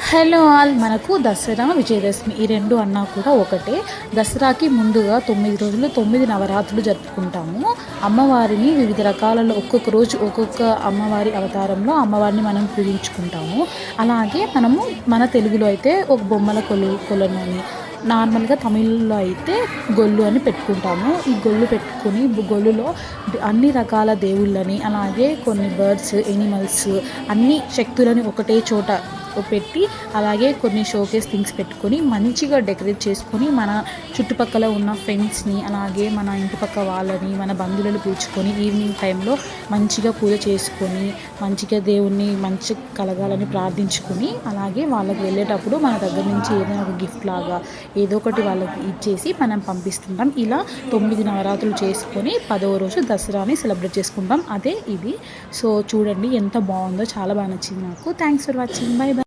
Hello all, మనకు దసరా విజయదశమి ఈ రెండు అన్నా కూడా ఒకటే. దసరాకి ముందుగా 9 రోజులు 9 నవరాత్రులు జరుపుకుంటాము. అమ్మవారిని వివిధ రకాలలో ఒక్కొక్క రోజు ఒక్కొక్క అమ్మవారి అవతారంలో అమ్మవారిని మనం పూజించుకుంటాము. అలాగే మనము మన తెలుగులో అయితే ఒక బొమ్మల కొలనని, నార్మల్గా తమిళ్లో అయితే గొల్లు అని పెట్టుకుంటాము. ఈ గొల్లు పెట్టుకుని గొల్లులో అన్ని రకాల దేవుళ్ళని, అలాగే కొన్ని బర్డ్స్, ఎనిమల్స్, అన్ని శక్తులని ఒకటే చోట పెట్టి, అలాగే కొన్ని షోకేస్ థింగ్స్ పెట్టుకొని మంచిగా డెకరేట్ చేసుకొని మన చుట్టుపక్కల ఉన్న ఫ్రెండ్స్ని, అలాగే మన ఇంటి పక్క వాళ్ళని, మన బంధువులను పిలుచుకొని ఈవినింగ్ టైంలో మంచిగా పూజ చేసుకొని మంచిగా దేవుణ్ణి మంచి కలగాలని ప్రార్థించుకొని, అలాగే వాళ్ళకి వెళ్ళేటప్పుడు మన దగ్గర నుంచి ఏదైనా ఒక గిఫ్ట్ లాగా ఏదో ఒకటి వాళ్ళకి ఇచ్చేసి మనం పంపిస్తుంటాం. ఇలా 9 నవరాత్రులు చేసుకొని 10వ రోజు దసరాని సెలబ్రేట్ చేసుకుంటాం. అదే ఇది. సో చూడండి ఎంత బాగుందో, చాలా బాగా నచ్చింది నాకు. Thanks for watching. By by.